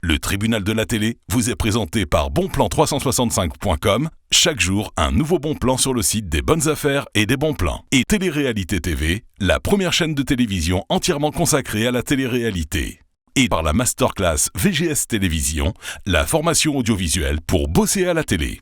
Le tribunal de la télé vous est présenté par bonplan365.com. Chaque jour, un nouveau bon plan sur le site des bonnes affaires et des bons plans. Et Télé-Réalité TV, la première chaîne de télévision entièrement consacrée à la télé-réalité. Et par la masterclass VGS Télévision, la formation audiovisuelle pour bosser à la télé.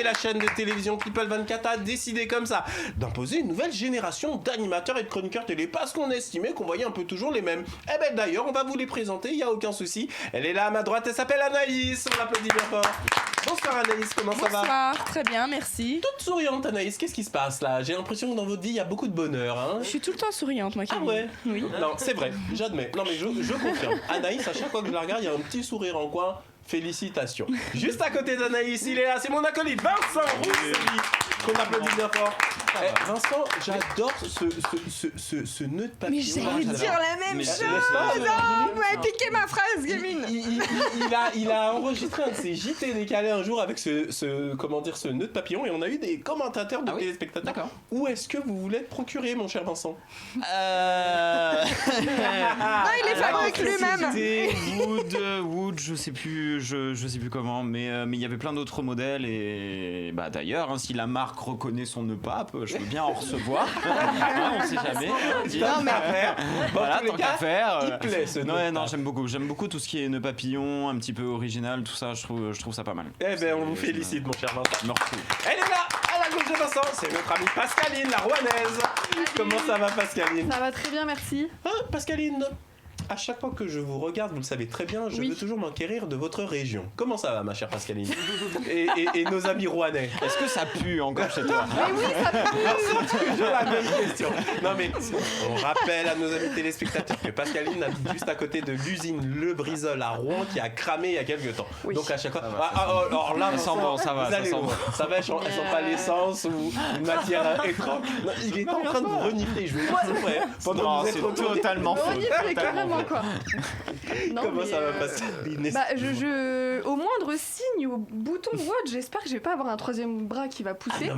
La chaîne de télévision People 24 a décidé comme ça d'imposer une nouvelle génération d'animateurs et de chroniqueurs télé parce qu'on estimait qu'on voyait un peu toujours les mêmes. Eh ben d'ailleurs, on va vous les présenter, il n'y a aucun souci. Elle est là à ma droite, elle s'appelle Anaïs, on l'applaudit bien fort. Bonsoir Anaïs, comment ça va ? Bonsoir, très bien, merci. Toute souriante Anaïs, qu'est-ce qui se passe là ? J'ai l'impression que dans votre vie, il y a beaucoup de bonheur. Hein ? Je suis tout le temps souriante, moi, Camille. Ah ouais ? Oui. Non, c'est vrai, j'admets. Non mais je confirme. Anaïs, à chaque fois que je la regarde, il y a un petit sourire en coin. Félicitations. Juste à côté d'Anaïs, il est là, c'est mon acolyte Vincent Roussely, qu'on applaudit bien fort. Vincent, j'adore ce nœud de papillon. Mais j'allais dire la même chose. Non, vous m'avez piqué ma phrase, gamine. Il a enregistré un de ses JT décalés un jour avec ce nœud de papillon et on a eu des commentateurs de téléspectateurs. D'accord. Où est-ce que vous voulez être procuré, mon cher Vincent ? Non, il est fabrique lui-même. C'était Wood, je sais plus comment, mais il y avait plein d'autres modèles et bah d'ailleurs, si la marque reconnaît son nœud pape, je veux bien en recevoir. On sait jamais. Non mais voilà, tant qu'à faire. Il plaît ce nœud. Non, j'aime beaucoup tout ce qui est nœud papillon, un petit peu original, tout ça, je trouve ça pas mal. Eh ben on vous félicite, mon cher Vincent. Merci. Elle est là, à la gauche de Vincent, c'est notre amie Pascaline, la Rouennaise. Comment ça va, Pascaline ? Ça va très bien, merci. Pascaline, à chaque fois que je vous regarde, vous le savez très bien, je veux toujours m'enquérir de votre région. Comment ça va, ma chère Pascaline ? et nos amis rouennais ? Est-ce que ça pue encore chez toi ? Mais oui, ça pue. C'est toujours la même question. Non mais, on rappelle à nos amis téléspectateurs que Pascaline habite juste à côté de l'usine Le Brisol à Rouen qui a cramé il y a quelques temps. Oui. Donc à chaque fois... alors là, ça sent bon, ça va. Ça va, elles sont pas l'essence ou une matière étrange. Non, il est en train de vous renifler, je vais vous dire. Pendant que vous êtes totalement faux. Quoi. Non, comment ça va passer ? Au moindre signe, au bouton watch, j'espère que je vais pas avoir un troisième bras qui va pousser.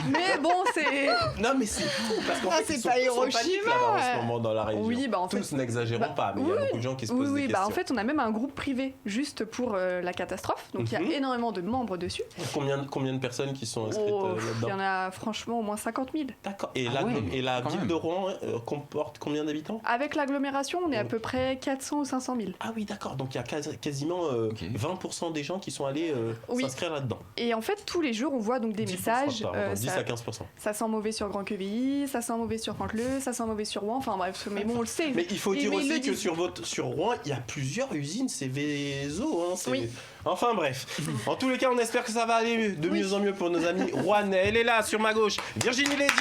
Mais bon, c'est. Non, mais c'est fou parce qu'en fait, c'est pas Hiroshima en ce moment dans la région. Oui, en fait. Tous n'exagérons pas, mais il y a beaucoup de gens qui se posent des questions. En fait, on a même un groupe privé juste pour la catastrophe. Donc il y a énormément de membres dessus. Combien de personnes qui sont inscrites là-dedans ? Il y en a franchement au moins 50 000. D'accord. Et la ville de Rouen comporte combien d'habitants ? Avec l'agglomération, on est à peu près 400 ou 500 000. Ah oui, d'accord. Donc il y a quasiment 20% des gens qui sont allés s'inscrire là-dedans. Et en fait, tous les jours, on voit donc des messages. 10 à 15%. Ça sent mauvais sur Grand Quevilly, ça sent mauvais sur Canteleu, ça sent mauvais sur Rouen. Enfin bref, mais bon, on le sait. Mais il faut dire aussi que sur Rouen, il y a plusieurs usines Céveso. Oui. Enfin bref. En tous les cas, on espère que ça va aller de mieux en mieux pour nos amis rouennais. Elle est là, sur ma gauche, Virginie Lédier.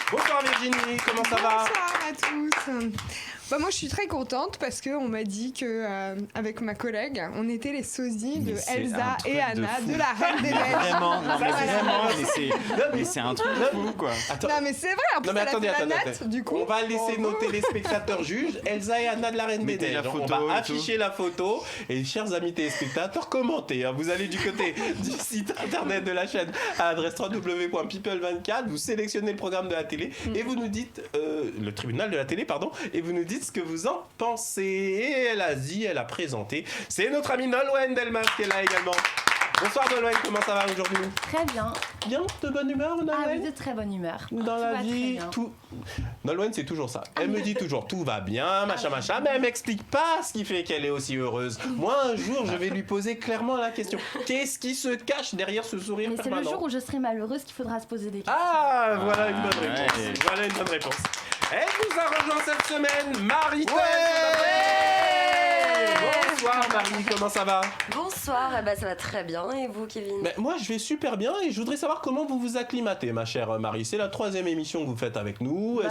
Bonsoir Virginie, comment ça va ? Bonsoir à tous. Moi je suis très contente parce qu'on m'a dit que avec ma collègue on était les sosies de Elsa et Anna de la Reine des Neiges. Vraiment, mais c'est un truc de fou quoi. Attends. Non mais c'est vrai, en plus attendez. Du coup, on va laisser nos téléspectateurs juges Elsa et Anna de la Reine des Neiges. On va afficher la photo et chers amis téléspectateurs, commentez. Vous allez du côté du site internet de la chaîne à l'adresse www.people24, vous sélectionnez le programme de la télé et vous nous dites le tribunal de la télé et vous nous dites ce que vous en pensez. Et elle a présenté. C'est notre amie Nolwenn Delmas qui est là également. Bonsoir Nolwenn, comment ça va aujourd'hui ? Très bien. Bien, de bonne humeur Nolwenn ? Ah oui, de très bonne humeur. Dans la vie, tout... Nolwenn c'est toujours ça. Elle me dit toujours tout va bien, machin, mais elle m'explique pas ce qui fait qu'elle est aussi heureuse. Moi un jour je vais lui poser clairement la question. Qu'est-ce qui se cache derrière ce sourire permanent ? Mais c'est le jour où je serai malheureuse qu'il faudra se poser des questions. Ah, voilà une bonne réponse. Elle nous a rejoint cette semaine, Marie-Thèse. Bonsoir Bonsoir Marie, comment ça va? Bonsoir, ça va très bien. Et vous, Kevin? Moi, je vais super bien et je voudrais savoir comment vous vous acclimatez, ma chère Marie. C'est la 3e émission que vous faites avec nous.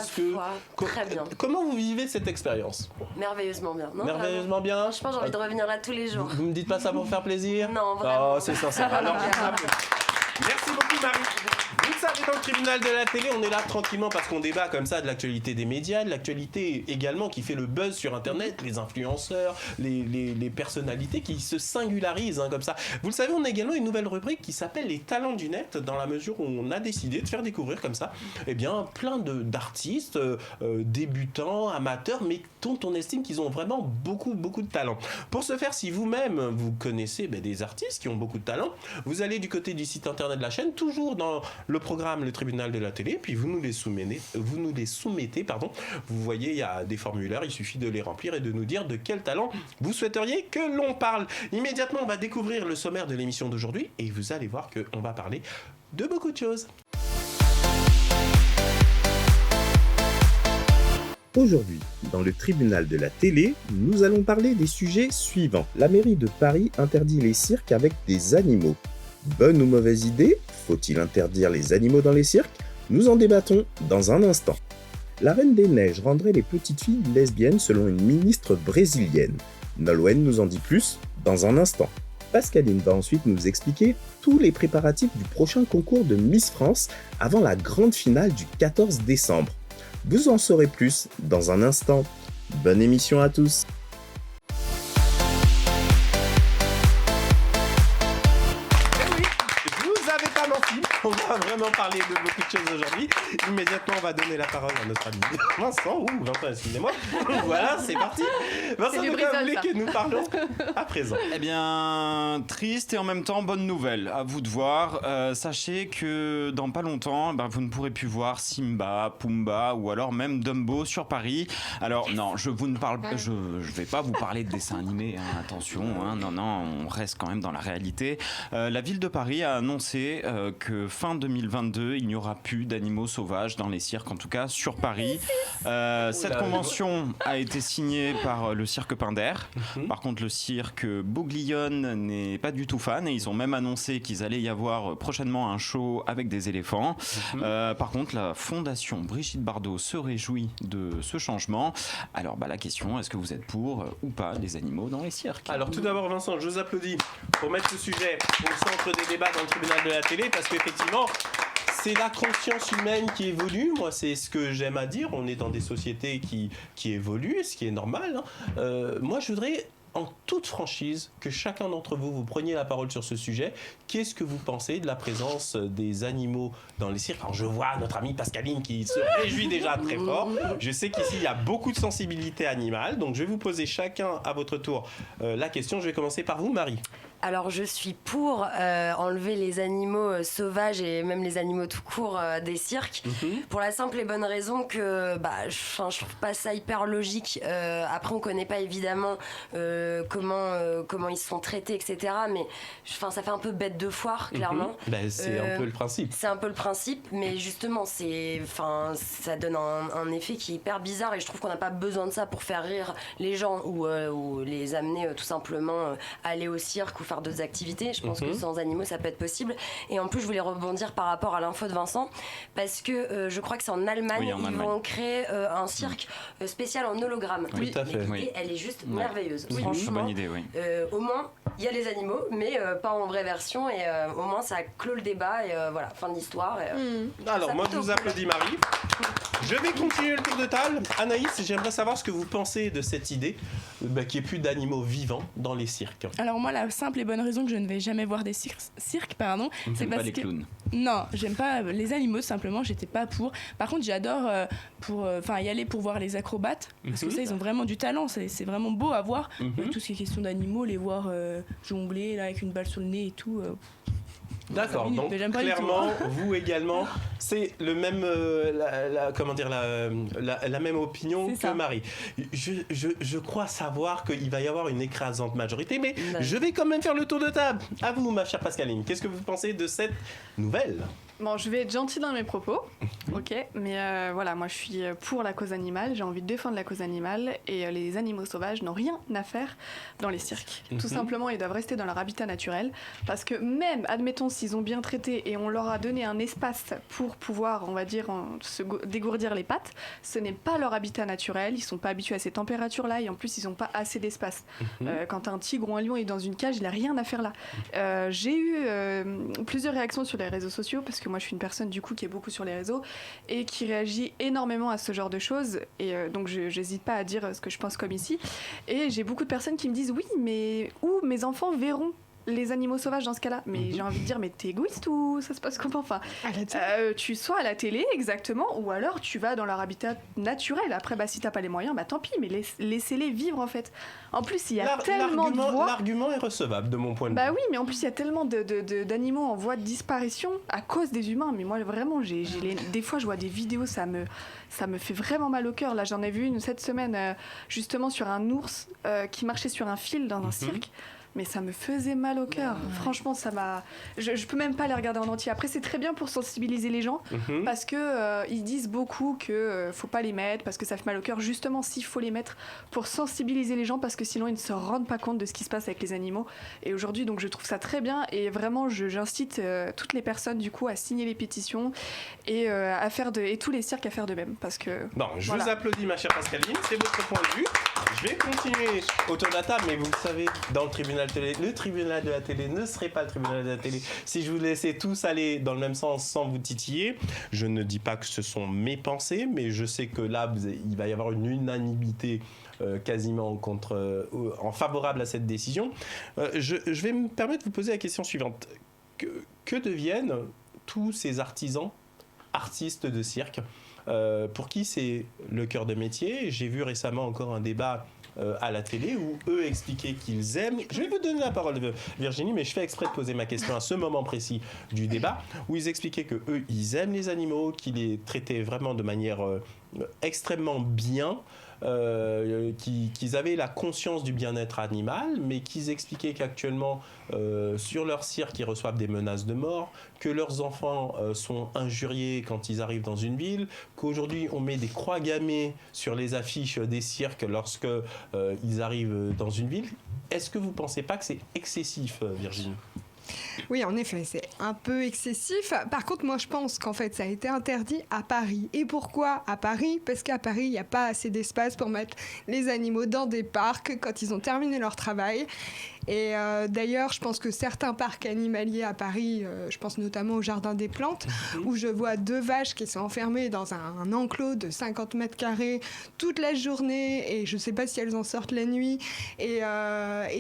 Très bien. Comment vous vivez cette expérience? Merveilleusement bien. Non, merveilleusement bien. Je pense que j'ai envie de revenir là tous les jours. Vous me dites pas ça pour faire plaisir? Non, vraiment. Oh, c'est sincère. Alors, merci beaucoup Marie. Vous le savez, dans le tribunal de la télé, on est là tranquillement parce qu'on débat comme ça de l'actualité des médias, de l'actualité également qui fait le buzz sur Internet, les influenceurs, les personnalités qui se singularisent comme ça. Vous le savez, on a également une nouvelle rubrique qui s'appelle les talents du net, dans la mesure où on a décidé de faire découvrir comme ça plein d'artistes, débutants, amateurs, mais dont on estime qu'ils ont vraiment beaucoup de talent. Pour ce faire, si vous-même vous connaissez des artistes qui ont beaucoup de talent, vous allez du côté du site internet de la chaîne, toujours dans le programme Le Tribunal de la télé, puis vous nous les soumettez, Vous voyez, il y a des formulaires, il suffit de les remplir et de nous dire de quel talent vous souhaiteriez que l'on parle. Immédiatement, on va découvrir le sommaire de l'émission d'aujourd'hui et vous allez voir qu'on va parler de beaucoup de choses. Aujourd'hui, dans le tribunal de la télé, nous allons parler des sujets suivants. La mairie de Paris interdit les cirques avec des animaux. Bonne ou mauvaise idée? Faut-il interdire les animaux dans les cirques? Nous en débattons dans un instant. La Reine des Neiges rendrait les petites filles lesbiennes selon une ministre brésilienne. Nolwenn nous en dit plus dans un instant. Pascaline va ensuite nous expliquer tous les préparatifs du prochain concours de Miss France avant la grande finale du 14 décembre. Vous en saurez plus dans un instant. Bonne émission à tous. On va vraiment parler de beaucoup de choses aujourd'hui. Immédiatement, on va donner la parole à notre ami Vincent. Vincent, excusez-moi. Voilà, c'est parti. Vincent, de quoi vous voulez que nous parlons à présent? Triste et en même temps bonne nouvelle. À vous de voir. Sachez que dans pas longtemps, vous ne pourrez plus voir Simba, Pumba ou alors même Dumbo sur Paris. Alors non, je vais pas vous parler de dessins animés. Attention, non, on reste quand même dans la réalité. La ville de Paris a annoncé que fin 2022, il n'y aura plus d'animaux sauvages dans les cirques, en tout cas sur Paris. Cette convention a été signée par le cirque Pinder. Par contre, le cirque Bouglione n'est pas du tout fan et ils ont même annoncé qu'ils allaient y avoir prochainement un show avec des éléphants. Par contre, la fondation Brigitte Bardot se réjouit de ce changement. Alors, la question, est-ce que vous êtes pour ou pas les animaux dans les cirques? Alors, tout d'abord, Vincent, je vous applaudis pour mettre ce sujet au centre des débats dans le tribunal de la télé, parce qu'effectivement, c'est la conscience humaine qui évolue. Moi, c'est ce que j'aime à dire. On est dans des sociétés qui évoluent, ce qui est normal. Moi, je voudrais, en toute franchise, que chacun d'entre vous preniez la parole sur ce sujet. Qu'est-ce que vous pensez de la présence des animaux dans les cirques? Alors, je vois notre amie Pascaline qui se réjouit déjà très fort. Je sais qu'ici, il y a beaucoup de sensibilité animale. Donc, je vais vous poser chacun à votre tour la question. Je vais commencer par vous, Marie. Alors je suis pour enlever les animaux sauvages et même les animaux tout court des cirques, pour la simple et bonne raison que je trouve pas ça hyper logique. Après on connaît pas évidemment comment ils sont traités, etc. Mais ça fait un peu bête de foire, clairement. C'est un peu le principe. C'est un peu le principe, mais justement ça donne un effet qui est hyper bizarre et je trouve qu'on n'a pas besoin de ça pour faire rire les gens ou les amener tout simplement à aller au cirque ou faire d'autres activités. Je pense que sans animaux ça peut être possible. Et en plus je voulais rebondir par rapport à l'info de Vincent parce que je crois que c'est en Allemagne, ils vont créer un cirque spécial en hologramme. Oui, tout à fait. Et elle est juste merveilleuse. Franchement, bonne idée, au moins il y a les animaux mais pas en vraie version et au moins ça clôt le débat et voilà, fin de l'histoire. Alors moi je vous applaudis Marie. Je vais continuer le tour de table. Anaïs, j'aimerais savoir ce que vous pensez de cette idée qu'il n'y ait plus d'animaux vivants dans les cirques. Alors moi, la simple et bonne raison que je ne vais jamais voir des cirques, c'est parce les que... clowns. Non, j'aime pas les animaux, simplement, j'étais pas pour. Par contre, j'adore y aller pour voir les acrobates, parce que ça, ils ont vraiment du talent, c'est vraiment beau à voir. Tout ce qui est question d'animaux, les voir jongler là, avec une balle sur le nez et tout... D'accord, donc clairement, vous également, c'est le même, la même opinion que Marie. Je crois savoir qu'il va y avoir une écrasante majorité, mais je vais quand même faire le tour de table. À vous, ma chère Pascaline, qu'est-ce que vous pensez de cette nouvelle ? Bon, je vais être gentille dans mes propos, ok, mais voilà, moi je suis pour la cause animale, j'ai envie de défendre la cause animale et les animaux sauvages n'ont rien à faire dans les cirques. Tout simplement, ils doivent rester dans leur habitat naturel parce que même, admettons, s'ils ont bien traité et on leur a donné un espace pour pouvoir, on va dire, se dégourdir les pattes, ce n'est pas leur habitat naturel, ils sont pas habitués à ces températures-là et en plus, ils n'ont pas assez d'espace. Quand un tigre ou un lion est dans une cage, il n'a rien à faire là. J'ai eu plusieurs réactions sur les réseaux sociaux parce que moi je suis une personne du coup qui est beaucoup sur les réseaux et qui réagit énormément à ce genre de choses et donc je n'hésite pas à dire ce que je pense comme ici et j'ai beaucoup de personnes qui me disent oui mais où mes enfants verront les animaux sauvages dans ce cas-là, mais j'ai envie de dire mais t'es égoïste ou ça se passe comment, enfin tu sois à la télé exactement ou alors tu vas dans leur habitat naturel, après si t'as pas les moyens tant pis mais laissez-les vivre en fait. En plus il y a tellement de voix, l'argument est recevable de mon point de vue. Oui mais en plus il y a tellement d'animaux en voie de disparition à cause des humains, mais moi vraiment des fois je vois des vidéos, ça me fait vraiment mal au cœur. Là j'en ai vu une cette semaine justement sur un ours qui marchait sur un fil dans un cirque. Mais ça me faisait mal au cœur. Franchement, ça m'a. Je peux même pas les regarder en entier. Après, c'est très bien pour sensibiliser les gens parce que ils disent beaucoup que faut pas les mettre parce que ça fait mal au cœur. Justement, s'il faut les mettre pour sensibiliser les gens parce que sinon ils ne se rendent pas compte de ce qui se passe avec les animaux. Et aujourd'hui, donc je trouve ça très bien et vraiment, j'incite toutes les personnes du coup à signer les pétitions et à faire et tous les cirques à faire de même parce que. Bon, je vous applaudis, ma chère Pascaline. C'est votre point de vue. Je vais continuer autour de la table, mais vous le savez, dans le tribunal de la télé ne serait pas le tribunal de la télé si je vous laissais tous aller dans le même sens sans vous titiller. Je ne dis pas que ce sont mes pensées, mais je sais que là, il va y avoir une unanimité quasiment en favorable à cette décision. Je vais me permettre de vous poser la question suivante. Que deviennent tous ces artistes de cirque pour qui c'est le cœur de métier? J'ai vu récemment encore un débat à la télé où eux expliquaient qu'ils aiment. Je vais vous donner la parole, Virginie, mais je fais exprès de poser ma question à ce moment précis du débat où ils expliquaient que eux, ils aiment les animaux, qu'ils les traitaient vraiment de manière extrêmement bien. Qu'ils avaient la conscience du bien-être animal, mais qu'ils expliquaient qu'actuellement, sur leur cirque, ils reçoivent des menaces de mort, que leurs enfants sont injuriés quand ils arrivent dans une ville, qu'aujourd'hui, on met des croix gammées sur les affiches des cirques lorsque ils arrivent dans une ville. Est-ce que vous ne pensez pas que c'est excessif, Virginie ? Oui, en effet, c'est un peu excessif. Par contre, moi, je pense qu'en fait, ça a été interdit à Paris. Et pourquoi à Paris ? Parce qu'à Paris, il n'y a pas assez d'espace pour mettre les animaux dans des parcs quand ils ont terminé leur travail. Et d'ailleurs, je pense que certains parcs animaliers à Paris, je pense notamment au Jardin des Plantes, où je vois 2 vaches qui sont enfermées dans un enclos de 50 mètres carrés toute la journée, et je ne sais pas si elles en sortent la nuit, et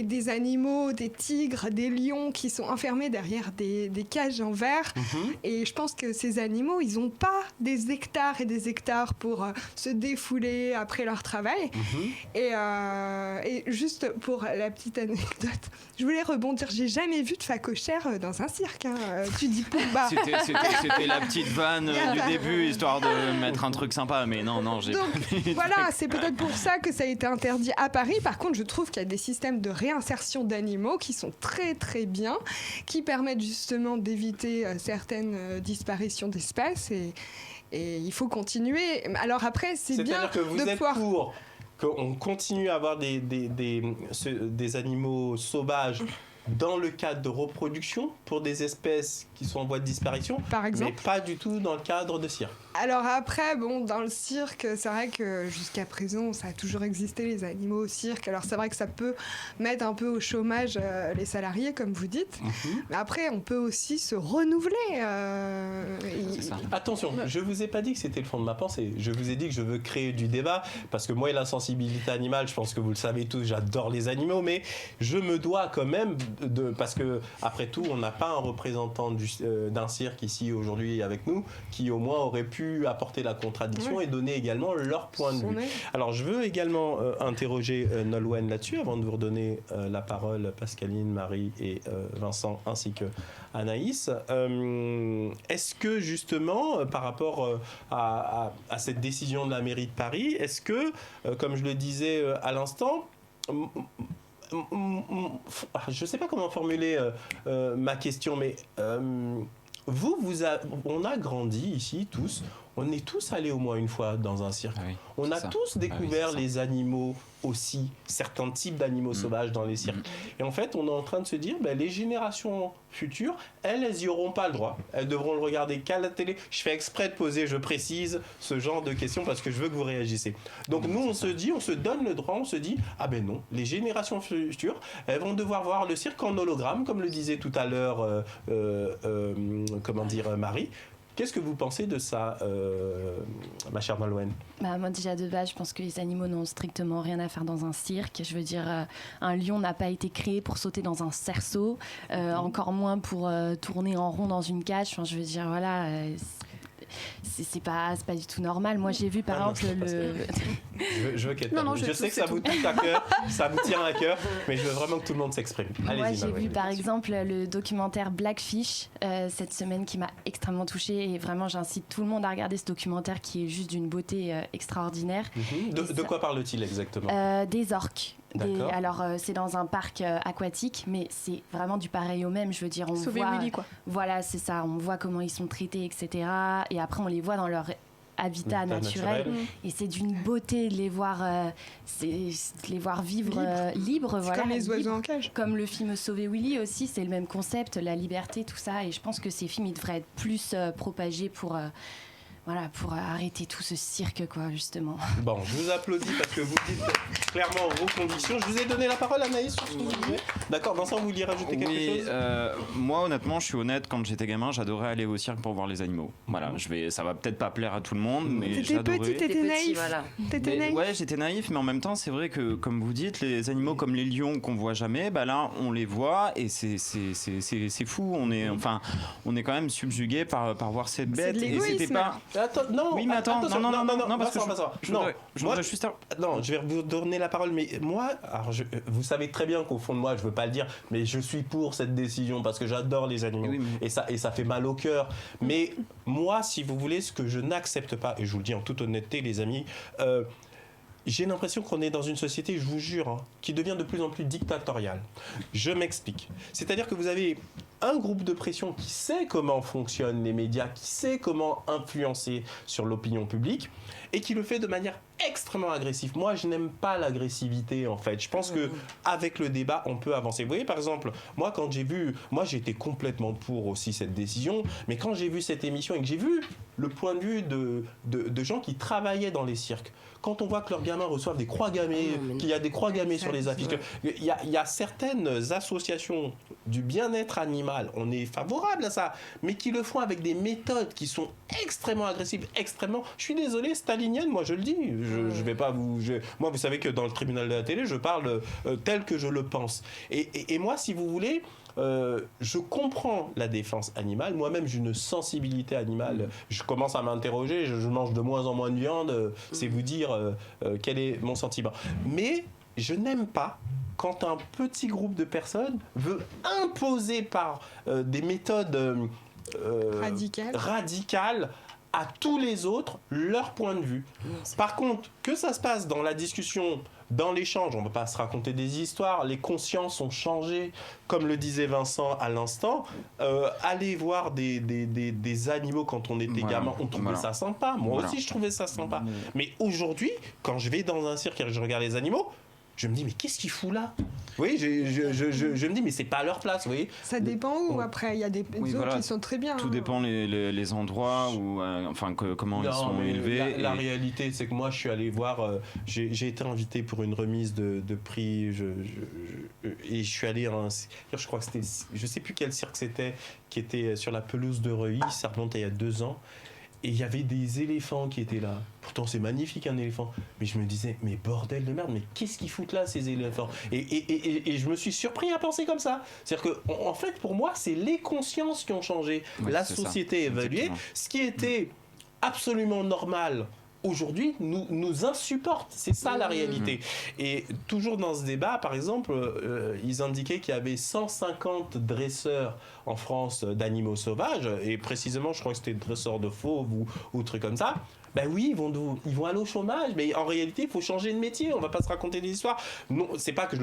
des animaux, des tigres, des lions qui sont enfermés derrière des cages en verre. Et je pense que ces animaux, ils n'ont pas des hectares et des hectares pour se défouler après leur travail. Et juste pour la petite anecdote, je voulais rebondir, j'ai jamais vu de phacochère dans un cirque. Tu dis Pumba. C'était la petite vanne du début, histoire de mettre un truc sympa, mais non, j'ai donc, pas voilà, c'est peut-être pour ça que ça a été interdit à Paris. Par contre, je trouve qu'il y a des systèmes de réinsertion d'animaux qui sont très très bien, qui permettent justement d'éviter certaines disparitions d'espèces et il faut continuer. Alors après, c'est bien C'est-à-dire que vous êtes pour qu'on continue à avoir des animaux sauvages dans le cadre de reproduction pour des espèces qui sont en voie de disparition, par exemple, mais pas du tout dans le cadre de cirque. Alors après, dans le cirque, c'est vrai que jusqu'à présent, ça a toujours existé les animaux au cirque. Alors c'est vrai que ça peut mettre un peu au chômage les salariés, comme vous dites. Mais après, on peut aussi se renouveler. C'est ça. Attention, je vous ai pas dit que c'était le fond de ma pensée. Je vous ai dit que je veux créer du débat parce que moi et la sensibilité animale, je pense que vous le savez tous, j'adore les animaux, mais je me dois quand même parce que après tout, on n'a pas un représentant d'un cirque ici aujourd'hui avec nous qui au moins aurait pu apporter la contradiction et donner également leur point de vue. Alors je veux également interroger Nolwenn là-dessus avant de vous redonner la parole, Pascaline, Marie et Vincent ainsi que Anaïs. Est-ce que justement par rapport à cette décision de la mairie de Paris, est-ce que comme je le disais à l'instant, je ne sais pas comment formuler ma question, mais on a grandi ici tous. On est tous allés au moins une fois dans un cirque. Oui, on a tous découvert les animaux aussi, certains types d'animaux sauvages dans les cirques. Et en fait, on est en train de se dire, les générations futures, elles y auront pas le droit. Elles devront le regarder qu'à la télé. Je fais exprès de poser, je précise, ce genre de questions parce que je veux que vous réagissiez. Donc nous, on se donne le droit, on se dit, ah ben non, les générations futures, elles vont devoir voir le cirque en hologramme, comme le disait tout à l'heure, Marie. Qu'est-ce que vous pensez de ça, ma chère Nolwenn ? Moi déjà de base, je pense que les animaux n'ont strictement rien à faire dans un cirque. Je veux dire, un lion n'a pas été créé pour sauter dans un cerceau, encore moins pour tourner en rond dans une cage. Enfin, je veux dire, voilà... c'est pas du tout normal. Moi, j'ai vu par exemple je veux qu'elle je sais que ça vous touche à cœur, ça vous tient à cœur, mais je veux vraiment que tout le monde s'exprime. Allez-y, moi, j'ai vu par exemple le documentaire Blackfish cette semaine qui m'a extrêmement touchée et vraiment, j'incite tout le monde à regarder ce documentaire qui est juste d'une beauté extraordinaire. De quoi parle-t-il exactement ? Des orques. Alors c'est dans un parc aquatique, mais c'est vraiment du pareil au même. Je veux dire, on voit Willy, quoi. Voilà, c'est ça. On voit comment ils sont traités, etc. Et après, on les voit dans leur habitat naturel. Et c'est d'une beauté de les voir, vivre libre. Voilà, comme les oiseaux en cage. Comme le film Sauver Willy aussi, c'est le même concept, la liberté, tout ça. Et je pense que ces films, ils devraient être plus propagés pour arrêter tout ce cirque, quoi, justement. Bon, je vous applaudis parce que vous dites clairement vos convictions. Je vous ai donné la parole, Anaïs, sur ce que vous disiez. D'accord, Vincent, vous vouliez rajouter quelque chose ? Moi, honnêtement, je suis honnête, quand j'étais gamin, j'adorais aller au cirque pour voir les animaux. Voilà, ça va peut-être pas plaire à tout le monde, mais j'adorais. T'étais naïf. T'étais naïf. Ouais, j'étais naïf, mais en même temps, c'est vrai que, comme vous dites, les animaux comme les lions qu'on voit jamais, là, on les voit et c'est fou. On est quand même subjugué par voir cette bête. C'est de l'égoïsme. Et c'était pas... Attends, non, oui, mais attends, non, parce que je vais vous donner la parole, mais moi, vous savez très bien qu'au fond de moi, je veux pas le dire, mais je suis pour cette décision parce que j'adore les animaux et ça fait mal au cœur. Mais moi, si vous voulez, ce que je n'accepte pas, et je vous le dis en toute honnêteté, les amis, j'ai l'impression qu'on est dans une société, je vous jure, qui devient de plus en plus dictatoriale. Je m'explique. C'est-à-dire que vous avez un groupe de pression qui sait comment fonctionnent les médias, qui sait comment influencer sur l'opinion publique et qui le fait de manière extrêmement agressive. Moi, je n'aime pas l'agressivité, en fait. Je pense que avec le débat, on peut avancer. Vous voyez, par exemple, moi, quand j'ai vu... Moi, j'étais complètement pour aussi cette décision, mais quand j'ai vu cette émission et que j'ai vu le point de vue de gens qui travaillaient dans les cirques, quand on voit que leurs gamins reçoivent des croix gammées, qu'il y a des croix gammées sur les affiches, il y a certaines associations du bien-être animal, on est favorable à ça, mais qui le font avec des méthodes qui sont extrêmement agressives, extrêmement... Je suis désolé, stalinienne, moi je le dis, je vais pas vous... Moi, vous savez que dans le tribunal de la télé, je parle tel que je le pense. Et moi, si vous voulez... je comprends la défense animale. Moi-même, j'ai une sensibilité animale. Je commence à m'interroger. Je mange de moins en moins de viande. C'est vous dire quel est mon sentiment. Mais je n'aime pas quand un petit groupe de personnes veut imposer par des méthodes radicales à tous les autres leur point de vue. Par contre, que ça se passe dans la discussion, dans l'échange, on ne va pas se raconter des histoires, les consciences ont changé, comme le disait Vincent à l'instant. Aller voir des animaux quand on était gamin, on trouvait ça sympa. Moi aussi, je trouvais ça sympa. Mais aujourd'hui, quand je vais dans un cirque et que je regarde les animaux, je me dis, mais qu'est-ce qu'ils foutent là ? Oui, je me dis, mais c'est pas à leur place, vous voyez. Ça dépend où, après, il y a des zoos qui sont très bien. Tout dépend les endroits où, comment ils sont élevés. La réalité, c'est que moi, je suis allé voir, j'ai été invité pour une remise de prix, et je suis allé à un cirque, je crois que c'était, je sais plus quel cirque c'était, qui était sur la pelouse de Reuilly, ça remontait il y a 2 ans. Et il y avait des éléphants qui étaient là. Pourtant, c'est magnifique, un éléphant. Mais je me disais, mais bordel de merde, mais qu'est-ce qu'ils foutent là, ces éléphants ? Et je me suis surpris à penser comme ça. C'est-à-dire que, en fait, pour moi, c'est les consciences qui ont changé. La société a évolué. Ce qui était absolument normal aujourd'hui nous insupporte. C'est ça la réalité. Et toujours dans ce débat, par exemple, ils indiquaient qu'il y avait 150 dresseurs en France d'animaux sauvages, et précisément, je crois que c'était dresseurs de fauves ou trucs comme ça. Ben oui, ils vont aller au chômage, mais en réalité, il faut changer de métier. On va pas se raconter des histoires. Non, c'est pas que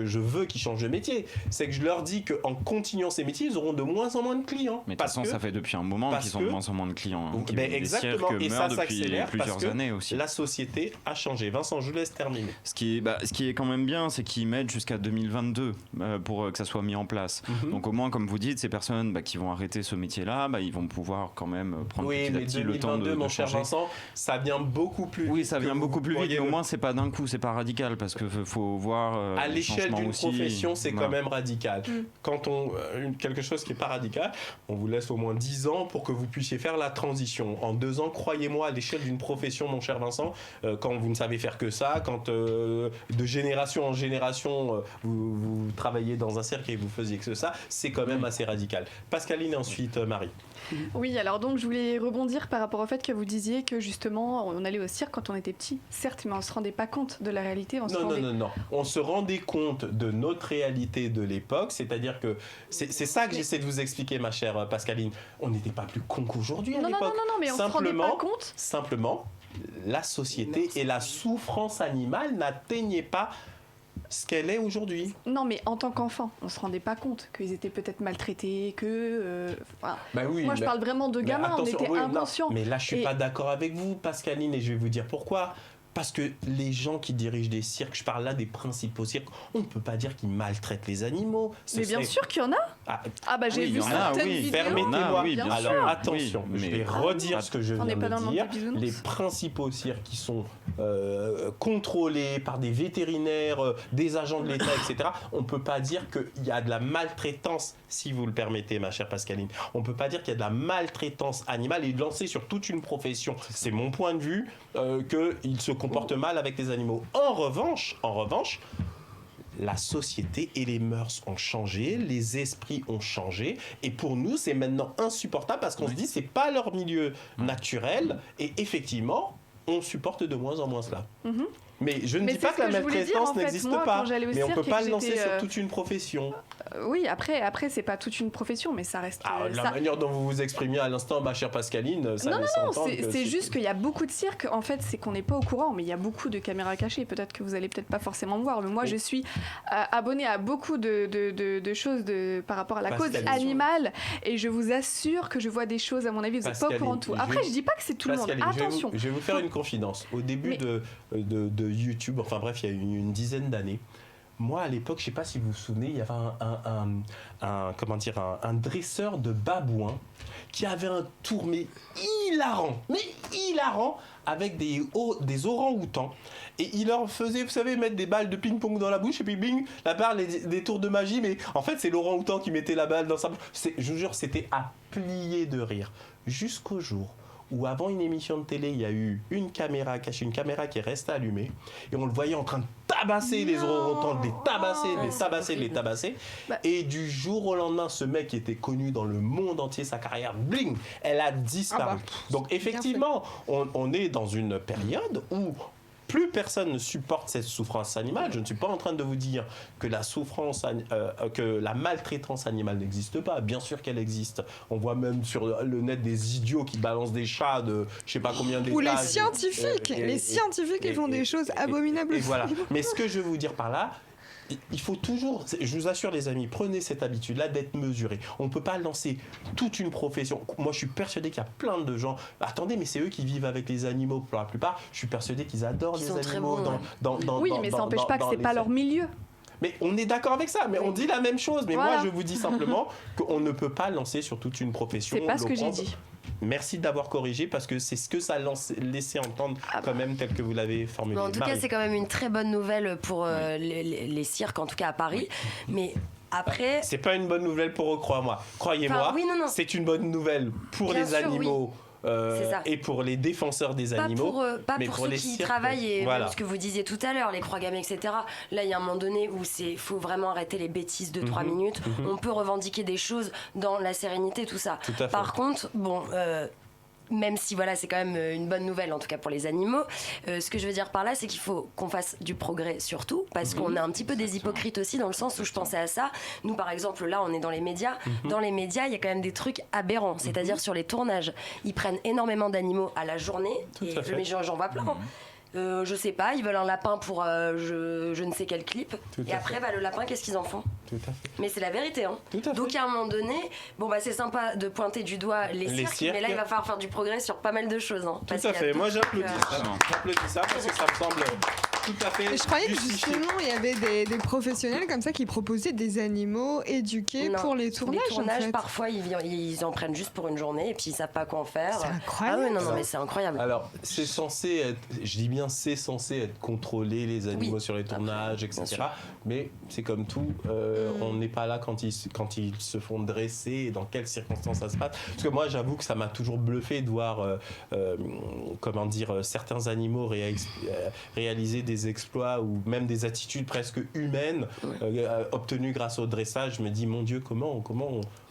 je veux qu'ils changent de métier, c'est que je leur dis qu'en continuant ces métiers, ils auront de moins en moins de clients. Mais de toute façon, ça fait depuis un moment qu'ils ont de moins en moins de clients. Exactement, et ça s'accélère plusieurs années aussi. La société a changé. Vincent, je vous laisse terminer. Ce qui est quand même bien, c'est qu'ils mettent jusqu'à 2022 pour que ça soit mis en place. Donc au moins, comme vous dites, ces personnes qui vont arrêter ce métier-là, ils vont pouvoir quand même prendre petit à petit le temps de mon cher changer. Vincent, ça vient beaucoup plus vite. Oui, ça vient beaucoup plus vite, mais au moins c'est pas d'un coup, c'est pas radical, parce que faut voir à l'échelle d'une aussi. Profession, c'est quand même radical. Quand quelque chose qui est pas radical, on vous laisse au moins 10 ans pour que vous puissiez faire la transition. En 2 ans, croyez-moi, à l'échelle d'une profession, mon cher Vincent, quand vous ne savez faire que ça, quand de génération en génération, vous travaillez dans un cirque et vous faisiez que ça, c'est quand même assez radical. Pascaline et ensuite Marie. Oui, alors donc je voulais rebondir par rapport au fait que vous disiez que justement on allait au cirque quand on était petit, certes, mais on se rendait pas compte de la réalité. Non. On se rendait compte de notre réalité de l'époque, c'est-à-dire que c'est ça que j'essaie de vous expliquer, ma chère Pascaline. On n'était pas plus cons qu'aujourd'hui à l'époque. Non, mais on se rendait pas compte. Simplement, la société et la souffrance animale n'atteignaient pas ce qu'elle est aujourd'hui. Non, mais en tant qu'enfant, on se rendait pas compte qu'ils étaient peut-être maltraités, moi je parle vraiment de gamins, on était inconscients. Mais là je suis pas d'accord avec vous, Pascaline, et je vais vous dire pourquoi. Parce que les gens qui dirigent des cirques, je parle là des principaux cirques, on ne peut pas dire qu'ils maltraitent les animaux. Mais bien sûr qu'il y en a. J'ai vu certaines vidéos. Permettez-moi. Alors attention, je vais redire ce que je viens de dire. Les principaux cirques qui sont contrôlés par des vétérinaires, des agents de l'État, etc. On ne peut pas dire qu'il y a de la maltraitance, si vous le permettez, ma chère Pascaline. On ne peut pas dire qu'il y a de la maltraitance animale et de lancer sur toute une profession. C'est mon point de vue qu'il se comporte mal avec les animaux. En revanche, la société et les mœurs ont changé, les esprits ont changé, et pour nous, c'est maintenant insupportable parce qu'on se dit c'est pas leur milieu naturel, et effectivement, on supporte de moins en moins cela. Mais je ne dis pas que la maltraitance n'existe pas, mais on ne peut pas le lancer sur toute une profession. Oui, après c'est pas toute une profession, mais ça reste... la manière dont vous vous exprimiez à l'instant, ma chère Pascaline, ça laisse entendre que c'est juste qu'il y a beaucoup de cirques, en fait, c'est qu'on n'est pas au courant, mais il y a beaucoup de caméras cachées, peut-être que vous allez peut-être pas forcément me voir, mais moi je suis abonnée à beaucoup de choses par rapport à la cause animale, et je vous assure que je vois des choses, à mon avis, vous n'êtes pas au courant de tout. Après, je dis pas que c'est tout le monde, attention. Je vais vous faire une confidence. Au début de YouTube, enfin bref, il y a une dizaine d'années, moi à l'époque, je sais pas si vous vous souvenez, il y avait un dresseur de babouins qui avait un tour hilarant avec des orangs-outans, et il leur faisait, vous savez, mettre des balles de ping-pong dans la bouche, et puis bing, la barre, des tours de magie, mais en fait c'est l'orang-outan qui mettait la balle dans sa bouche. Je vous jure, c'était à plier de rire, jusqu'au jour où avant une émission de télé, il y a eu une caméra cachée, une caméra qui est restée allumée, et on le voyait en train de tabasser les orang-outans, de les tabasser. Et du jour au lendemain, ce mec qui était connu dans le monde entier, sa carrière, bling, elle a disparu. Donc effectivement, on est dans une période où plus personne ne supporte cette souffrance animale. Je ne suis pas en train de vous dire que que la maltraitance animale n'existe pas. Bien sûr qu'elle existe. On voit même sur le net des idiots qui balancent des chats de je sais pas combien d'étages. Ou les scientifiques. Les scientifiques, ils font des choses abominables. Et voilà. Mais ce que je veux vous dire par là, il faut toujours, je vous assure les amis, prenez cette habitude-là d'être mesuré. On ne peut pas lancer toute une profession. Moi je suis persuadé qu'il y a plein de gens, attendez, mais c'est eux qui vivent avec les animaux pour la plupart. Je suis persuadé qu'ils adorent les animaux Oui, mais ça n'empêche pas que c'est pas leur milieu. Mais on est d'accord avec ça, mais on dit la même chose. Mais moi je vous dis simplement qu'on ne peut pas lancer sur toute une profession. C'est pas ce que j'ai dit. Merci d'avoir corrigé, parce que c'est ce que ça laissait entendre quand même, tel que vous l'avez formulé. En tout cas, c'est quand même une très bonne nouvelle pour les cirques, en tout cas à Paris. Mais après... C'est pas une bonne nouvelle pour eux, croyez-moi. C'est une bonne nouvelle pour les animaux. Et pour les défenseurs des animaux, mais pour ceux qui travaillent, et même ce que vous disiez tout à l'heure, les croix gammées, etc. Là, il y a un moment donné où faut vraiment arrêter les bêtises de 3 minutes. On peut revendiquer des choses dans la sérénité, tout ça. Par contre, même si voilà, c'est quand même une bonne nouvelle en tout cas pour les animaux. Ce que je veux dire par là, c'est qu'il faut qu'on fasse du progrès surtout, parce qu'on est un petit peu des hypocrites aussi, dans le sens où je pensais à ça. Nous par exemple là on est dans les médias. Dans les médias il y a quand même des trucs aberrants, c'est-à-dire sur les tournages, ils prennent énormément d'animaux à la journée, mais j'en vois plein. Je sais pas, ils veulent un lapin pour je ne sais quel clip. Et après, le lapin, qu'est-ce qu'ils en font ? Tout à fait. Mais c'est la vérité. Hein. Donc à un moment donné, c'est sympa de pointer du doigt les cirques, mais là, il va falloir faire du progrès sur pas mal de choses. Hein, tout à fait. Moi, j'applaudis ça. J'applaudis ça parce que ça me semble tout à fait. Et je croyais que justement, il y avait des professionnels comme ça qui proposaient des animaux éduqués pour les tournages. Les tournages, en fait. parfois, ils en prennent juste pour une journée et puis ils savent pas quoi en faire. C'est incroyable. Ah ouais, non, mais c'est incroyable. Alors, c'est censé être, je dis bien, c'est censé être contrôlé, les animaux sur les tournages, etc. Mais c'est comme tout, on n'est pas là quand ils se font dresser et dans quelles circonstances ça se passe. Parce que moi, j'avoue que ça m'a toujours bluffé de voir, certains animaux réaliser des exploits ou même des attitudes presque humaines obtenues grâce au dressage. Je me dis, mon Dieu, comment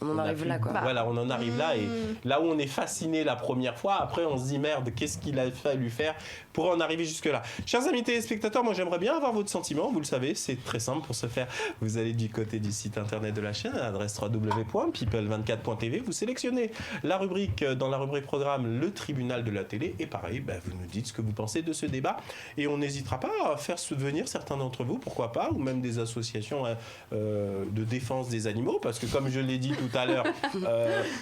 on en arrive là, quoi. Voilà, on en arrive là, et là où on est fasciné la première fois, après on se dit merde, qu'est-ce qu'il a fallu faire pour en arriver jusque là. Chers amis téléspectateurs, moi j'aimerais bien avoir votre sentiment. Vous le savez, c'est très simple pour ce faire. Vous allez du côté du site internet de la chaîne, à l'adresse www.people24.tv, vous sélectionnez la rubrique, dans la rubrique programme, le tribunal de la télé, et pareil, vous nous dites ce que vous pensez de ce débat, et on n'hésitera pas à faire venir certains d'entre vous, pourquoi pas, ou même des associations de défense des animaux, parce que comme je l'ai dit tout à l'heure,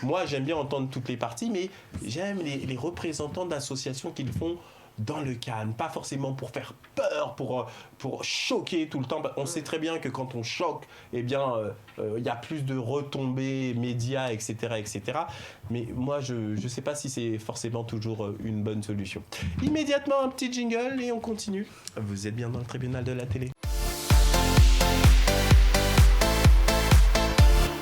moi j'aime bien entendre toutes les parties, mais j'aime les représentants d'associations qui le font dans le calme, pas forcément pour faire peur, pour choquer tout le temps. On sait très bien que quand on choque, il y a plus de retombées médias, etc., etc. Mais moi, je sais pas si c'est forcément toujours une bonne solution. Immédiatement, un petit jingle et on continue. Vous êtes bien dans le tribunal de la télé.